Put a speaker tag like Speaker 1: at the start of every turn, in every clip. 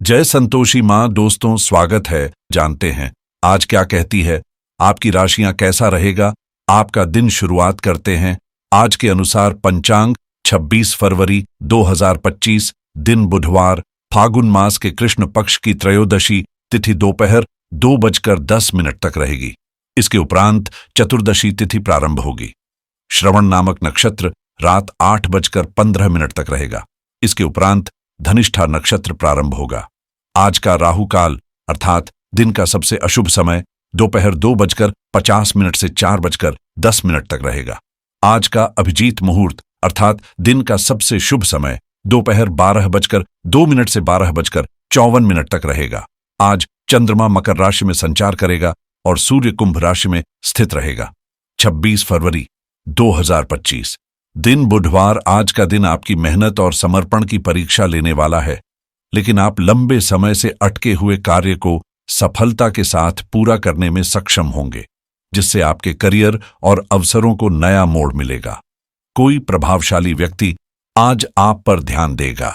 Speaker 1: जय संतोषी माँ। दोस्तों, स्वागत है। जानते हैं आज क्या कहती है आपकी राशियां, कैसा रहेगा आपका दिन। शुरुआत करते हैं आज के अनुसार पंचांग 26 फरवरी 2025, दिन बुधवार, फागुन मास के कृष्ण पक्ष की त्रयोदशी तिथि दोपहर 2:10 तक रहेगी। इसके उपरांत चतुर्दशी तिथि प्रारंभ होगी। श्रवण नामक नक्षत्र रात 8:15 तक रहेगा। इसके उपरांत धनिष्ठा नक्षत्र प्रारंभ होगा। आज का राहु काल अर्थात दिन का सबसे अशुभ समय दोपहर 2:50 से 4:10 तक रहेगा। आज का अभिजीत मुहूर्त अर्थात दिन का सबसे शुभ समय दोपहर 12:02 से 12:54 तक रहेगा। आज चंद्रमा मकर राशि में संचार करेगा और सूर्य कुंभ राशि में स्थित रहेगा। 26 फरवरी 2025, दिन बुधवार। आज का दिन आपकी मेहनत और समर्पण की परीक्षा लेने वाला है, लेकिन आप लंबे समय से अटके हुए कार्य को सफलता के साथ पूरा करने में सक्षम होंगे, जिससे आपके करियर और अवसरों को नया मोड़ मिलेगा। कोई प्रभावशाली व्यक्ति आज आप पर ध्यान देगा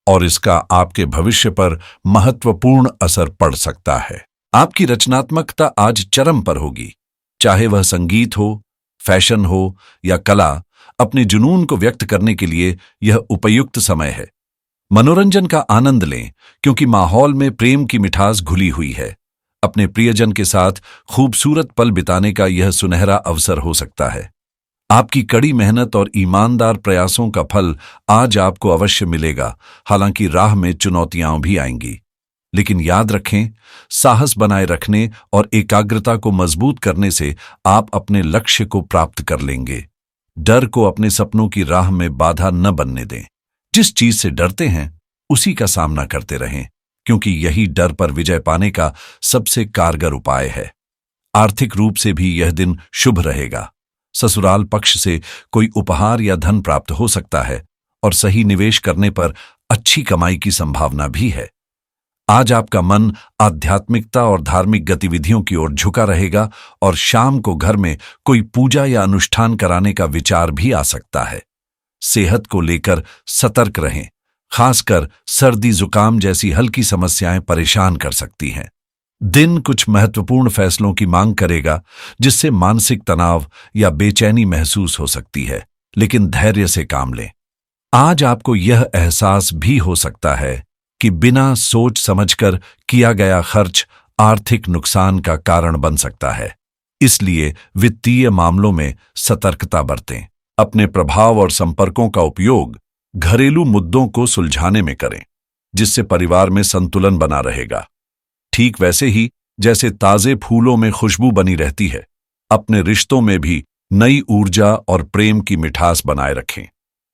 Speaker 1: और इसका आपके भविष्य पर महत्वपूर्ण असर पड़ सकता है। आपकी रचनात्मकता आज चरम पर होगी, चाहे वह संगीत हो, फैशन हो या कला। अपने जुनून को व्यक्त करने के लिए यह उपयुक्त समय है। मनोरंजन का आनंद लें, क्योंकि माहौल में प्रेम की मिठास घुली हुई है। अपने प्रियजन के साथ खूबसूरत पल बिताने का यह सुनहरा अवसर हो सकता है। आपकी कड़ी मेहनत और ईमानदार प्रयासों का फल आज आपको अवश्य मिलेगा। हालांकि राह में चुनौतियां भी आएंगी, लेकिन याद रखें, साहस बनाए रखने और एकाग्रता को मजबूत करने से आप अपने लक्ष्य को प्राप्त कर लेंगे। डर को अपने सपनों की राह में बाधा न बनने दें। जिस चीज से डरते हैं उसी का सामना करते रहें, क्योंकि यही डर पर विजय पाने का सबसे कारगर उपाय है। आर्थिक रूप से भी यह दिन शुभ रहेगा। ससुराल पक्ष से कोई उपहार या धन प्राप्त हो सकता है और सही निवेश करने पर अच्छी कमाई की संभावना भी है। आज आपका मन आध्यात्मिकता और धार्मिक गतिविधियों की ओर झुका रहेगा और शाम को घर में कोई पूजा या अनुष्ठान कराने का विचार भी आ सकता है। सेहत को लेकर सतर्क रहें, खासकर सर्दी जुकाम जैसी हल्की समस्याएं परेशान कर सकती हैं। दिन कुछ महत्वपूर्ण फैसलों की मांग करेगा, जिससे मानसिक तनाव या बेचैनी महसूस हो सकती है, लेकिन धैर्य से काम लें। आज आपको यह एहसास भी हो सकता है कि बिना सोच समझकर किया गया खर्च आर्थिक नुकसान का कारण बन सकता है। इसलिए वित्तीय मामलों में सतर्कता बरतें। अपने प्रभाव और संपर्कों का उपयोग घरेलू मुद्दों को सुलझाने में करें, जिससे परिवार में संतुलन बना रहेगा। ठीक वैसे ही जैसे ताजे फूलों में खुशबू बनी रहती है, अपने रिश्तों में भी नई ऊर्जा और प्रेम की मिठास बनाए रखें।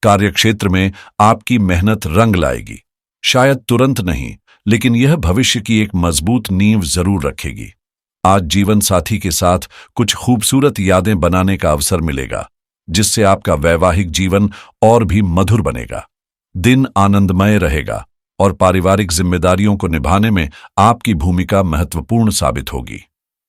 Speaker 1: कार्यक्षेत्र में आपकी मेहनत रंग लाएगी। शायद तुरंत नहीं, लेकिन यह भविष्य की एक मजबूत नींव जरूर रखेगी। आज जीवन साथी के साथ कुछ खूबसूरत यादें बनाने का अवसर मिलेगा, जिससे आपका वैवाहिक जीवन और भी मधुर बनेगा। दिन आनंदमय रहेगा और पारिवारिक जिम्मेदारियों को निभाने में आपकी भूमिका महत्वपूर्ण साबित होगी।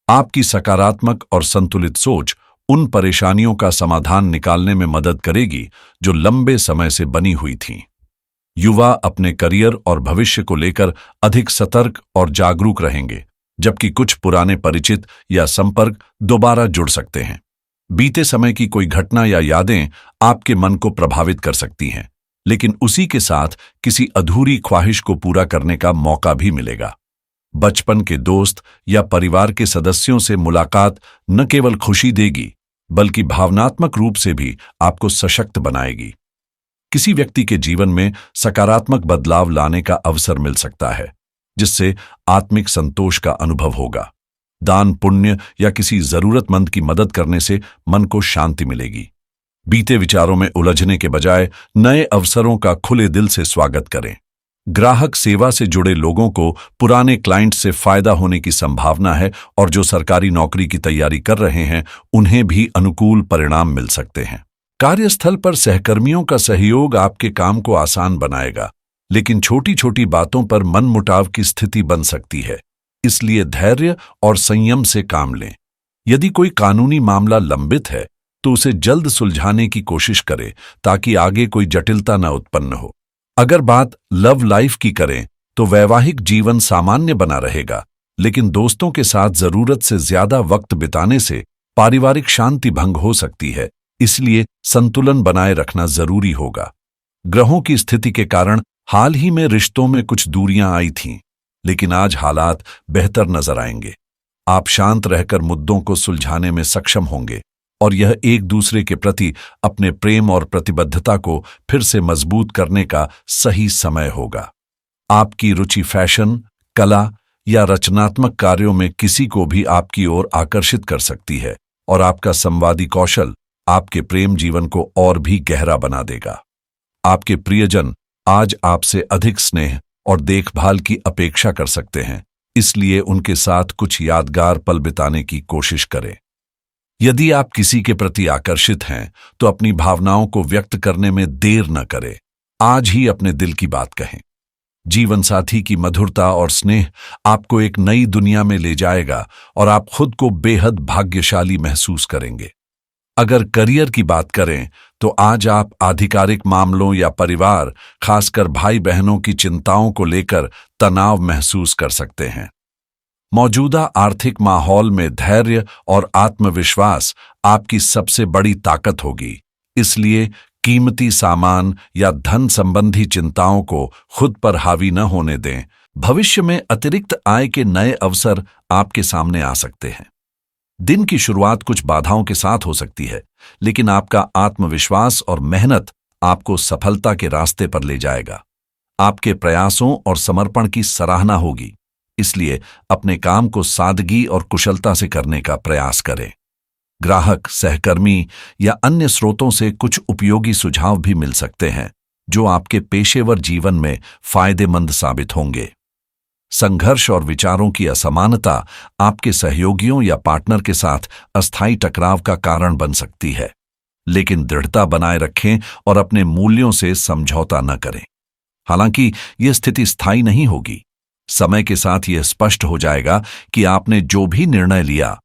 Speaker 1: आपकी सकारात्मक और संतुलित सोच उन परेशानियों का समाधान निकालने में मदद करेगी जो लंबे समय से बनी हुई थीं। युवा अपने करियर और भविष्य को लेकर अधिक सतर्क और जागरूक रहेंगे, जबकि कुछ पुराने परिचित या संपर्क दोबारा जुड़ सकते हैं। बीते समय की कोई घटना या यादें आपके मन को प्रभावित कर सकती हैं, लेकिन उसी के साथ किसी अधूरी ख्वाहिश को पूरा करने का मौका भी मिलेगा। बचपन के दोस्त या परिवार के सदस्यों से मुलाकात न केवल खुशी देगी, बल्कि भावनात्मक रूप से भी आपको सशक्त बनाएगी। किसी व्यक्ति के जीवन में सकारात्मक बदलाव लाने का अवसर मिल सकता है, जिससे आत्मिक संतोष का अनुभव होगा। दान पुण्य या किसी जरूरतमंद की मदद करने से मन को शांति मिलेगी। बीते विचारों में उलझने के बजाय नए अवसरों का खुले दिल से स्वागत करें। ग्राहक सेवा से जुड़े लोगों को पुराने क्लाइंट से फायदा होने की संभावना है और जो सरकारी नौकरी की तैयारी कर रहे हैं उन्हें भी अनुकूल परिणाम मिल सकते हैं। कार्यस्थल पर सहकर्मियों का सहयोग आपके काम को आसान बनाएगा, लेकिन छोटी छोटी बातों पर मनमुटाव की स्थिति बन सकती है। इसलिए धैर्य और संयम से काम लें। यदि कोई कानूनी मामला लंबित है तो उसे जल्द सुलझाने की कोशिश करें, ताकि आगे कोई जटिलता न उत्पन्न हो। अगर बात लव लाइफ की करें तो वैवाहिक जीवन सामान्य बना रहेगा, लेकिन दोस्तों के साथ जरूरत से ज्यादा वक्त बिताने से पारिवारिक शांति भंग हो सकती है, इसलिए संतुलन बनाए रखना जरूरी होगा। ग्रहों की स्थिति के कारण हाल ही में रिश्तों में कुछ दूरियां आई थीं, लेकिन आज हालात बेहतर नजर आएंगे। आप शांत रहकर मुद्दों को सुलझाने में सक्षम होंगे और यह एक दूसरे के प्रति अपने प्रेम और प्रतिबद्धता को फिर से मजबूत करने का सही समय होगा। आपकी रुचि फैशन, कला या रचनात्मक कार्यों में किसी को भी आपकी ओर आकर्षित कर सकती है और आपका संवादी कौशल आपके प्रेम जीवन को और भी गहरा बना देगा। आपके प्रियजन आज आपसे अधिक स्नेह और देखभाल की अपेक्षा कर सकते हैं, इसलिए उनके साथ कुछ यादगार पल बिताने की कोशिश करें। यदि आप किसी के प्रति आकर्षित हैं, तो अपनी भावनाओं को व्यक्त करने में देर न करें। आज ही अपने दिल की बात कहें। जीवन साथी की मधुरता और स्नेह आपको एक नई दुनिया में ले जाएगा और आप खुद को बेहद भाग्यशाली महसूस करेंगे। अगर करियर की बात करें, तो आज आप आधिकारिक मामलों या परिवार, खासकर भाई बहनों की चिंताओं को लेकर तनाव महसूस कर सकते हैं। मौजूदा आर्थिक माहौल में धैर्य और आत्मविश्वास आपकी सबसे बड़ी ताकत होगी, इसलिए कीमती सामान या धन संबंधी चिंताओं को खुद पर हावी न होने दें। भविष्य में अतिरिक्त आय के नए अवसर आपके सामने आ सकते हैं। दिन की शुरुआत कुछ बाधाओं के साथ हो सकती है, लेकिन आपका आत्मविश्वास और मेहनत आपको सफलता के रास्ते पर ले जाएगा। आपके प्रयासों और समर्पण की सराहना होगी, इसलिए अपने काम को सादगी और कुशलता से करने का प्रयास करें। ग्राहक, सहकर्मी या अन्य स्रोतों से कुछ उपयोगी सुझाव भी मिल सकते हैं, जो आपके पेशेवर जीवन में फायदेमंद साबित होंगे। संघर्ष और विचारों की असमानता आपके सहयोगियों या पार्टनर के साथ अस्थायी टकराव का कारण बन सकती है, लेकिन दृढ़ता बनाए रखें और अपने मूल्यों से समझौता न करें। हालांकि यह स्थिति स्थायी नहीं होगी। समय के साथ यह स्पष्ट हो जाएगा कि आपने जो भी निर्णय लिया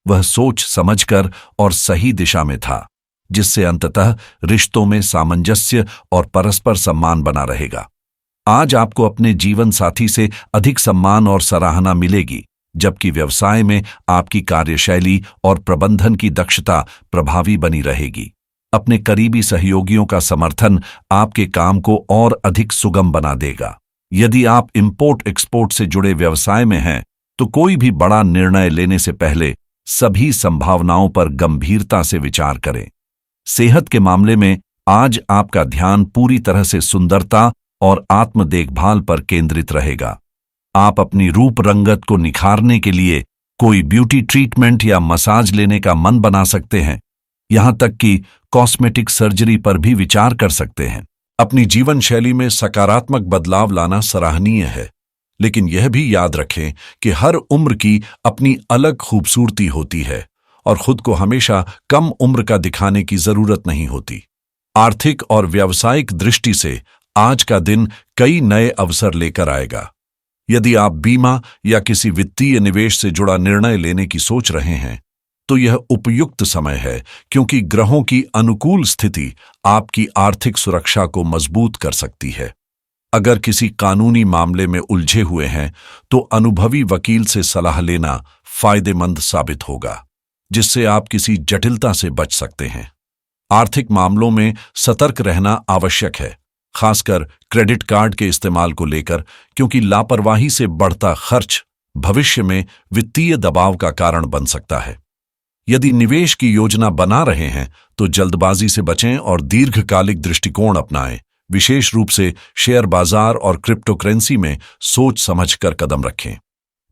Speaker 1: वह सोच समझकर और सही दिशा में था, जिससे अंततः रिश्तों में सामंजस्य और परस्पर सम्मान बना रहेगा। आज आपको अपने जीवन साथी से अधिक सम्मान और सराहना मिलेगी, जबकि व्यवसाय में आपकी कार्यशैली और प्रबंधन की दक्षता प्रभावी बनी रहेगी। अपने करीबी सहयोगियों का समर्थन आपके काम को और अधिक सुगम बना देगा। यदि आप इंपोर्ट एक्सपोर्ट से जुड़े व्यवसाय में हैं, तो कोई भी बड़ा निर्णय लेने से पहले सभी संभावनाओं पर गंभीरता से विचार करें। सेहत के मामले में आज आपका ध्यान पूरी तरह से सुंदरता और आत्म देखभाल पर केंद्रित रहेगा। आप अपनी रूप रंगत को निखारने के लिए कोई ब्यूटी ट्रीटमेंट या मसाज लेने का मन बना सकते हैं। यहां तक कि कॉस्मेटिक सर्जरी पर भी विचार कर सकते हैं। अपनी जीवन शैली में सकारात्मक बदलाव लाना सराहनीय है, लेकिन यह भी याद रखें कि हर उम्र की अपनी अलग खूबसूरती होती है और खुद को हमेशा कम उम्र का दिखाने की जरूरत नहीं होती। आर्थिक और व्यावसायिक दृष्टि से आज का दिन कई नए अवसर लेकर आएगा। यदि आप बीमा या किसी वित्तीय निवेश से जुड़ा निर्णय लेने की सोच रहे हैं, तो यह उपयुक्त समय है, क्योंकि ग्रहों की अनुकूल स्थिति आपकी आर्थिक सुरक्षा को मजबूत कर सकती है। अगर किसी कानूनी मामले में उलझे हुए हैं, तो अनुभवी वकील से सलाह लेना फायदेमंद साबित होगा, जिससे आप किसी जटिलता से बच सकते हैं। आर्थिक मामलों में सतर्क रहना आवश्यक है, खासकर क्रेडिट कार्ड के इस्तेमाल को लेकर, क्योंकि लापरवाही से बढ़ता खर्च भविष्य में वित्तीय दबाव का कारण बन सकता है। यदि निवेश की योजना बना रहे हैं, तो जल्दबाजी से बचें और दीर्घकालिक दृष्टिकोण अपनाएं। विशेष रूप से शेयर बाजार और क्रिप्टोकरेंसी में सोच समझकर कदम रखें।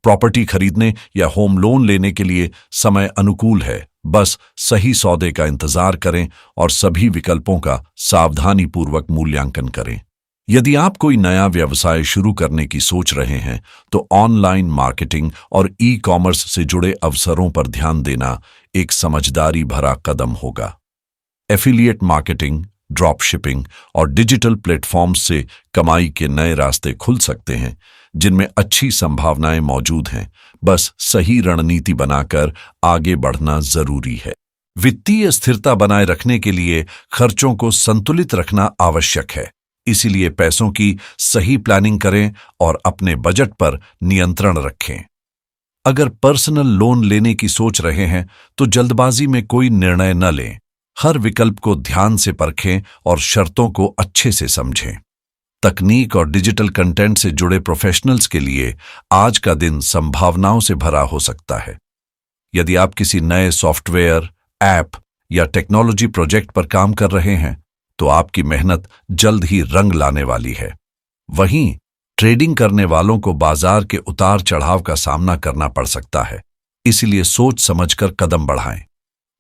Speaker 1: प्रॉपर्टी खरीदने या होम लोन लेने के लिए समय अनुकूल है, बस सही सौदे का इंतजार करें और सभी विकल्पों का सावधानीपूर्वक मूल्यांकन करें। यदि आप कोई नया व्यवसाय शुरू करने की सोच रहे हैं, तो ऑनलाइन मार्केटिंग और ई-कॉमर्स से जुड़े अवसरों पर ध्यान देना एक समझदारी भरा कदम होगा। एफिलिएट मार्केटिंग, ड्रॉप शिपिंग और डिजिटल प्लेटफॉर्म्स से कमाई के नए रास्ते खुल सकते हैं, जिनमें अच्छी संभावनाएं मौजूद हैं। बस सही रणनीति बनाकर आगे बढ़ना जरूरी है। वित्तीय स्थिरता बनाए रखने के लिए खर्चों को संतुलित रखना आवश्यक है। इसीलिए पैसों की सही प्लानिंग करें और अपने बजट पर नियंत्रण रखें। अगर पर्सनल लोन लेने की सोच रहे हैं तो जल्दबाजी में कोई निर्णय न लें। हर विकल्प को ध्यान से परखें और शर्तों को अच्छे से समझें। तकनीक और डिजिटल कंटेंट से जुड़े प्रोफेशनल्स के लिए आज का दिन संभावनाओं से भरा हो सकता है। यदि आप किसी नए सॉफ्टवेयर, ऐप या टेक्नोलॉजी प्रोजेक्ट पर काम कर रहे हैं तो आपकी मेहनत जल्द ही रंग लाने वाली है। वहीं ट्रेडिंग करने वालों को बाजार के उतार चढ़ाव का सामना करना पड़ सकता है, इसलिए सोच समझकर कदम बढ़ाएं।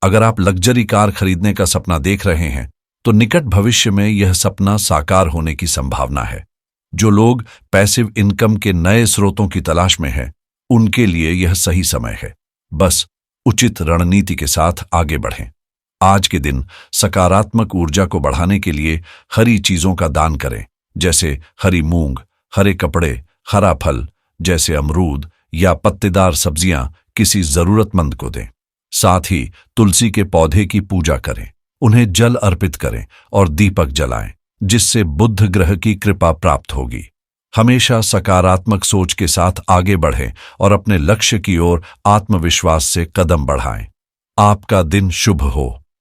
Speaker 1: अगर आप लग्जरी कार खरीदने का सपना देख रहे हैं तो निकट भविष्य में यह सपना साकार होने की संभावना है। जो लोग पैसिव इनकम के नए स्रोतों की तलाश में हैं, उनके लिए यह सही समय है। बस उचित रणनीति के साथ आगे बढ़ें। आज के दिन सकारात्मक ऊर्जा को बढ़ाने के लिए हरी चीजों का दान करें, जैसे हरी मूंग, हरे कपड़े, हरा फल जैसे अमरूद या पत्तेदार सब्जियां किसी जरूरतमंद को दें। साथ ही तुलसी के पौधे की पूजा करें, उन्हें जल अर्पित करें और दीपक जलाएं, जिससे बुध ग्रह की कृपा प्राप्त होगी। हमेशा सकारात्मक सोच के साथ आगे बढ़ें और अपने लक्ष्य की ओर आत्मविश्वास से कदम बढ़ाएं। आपका दिन शुभ हो।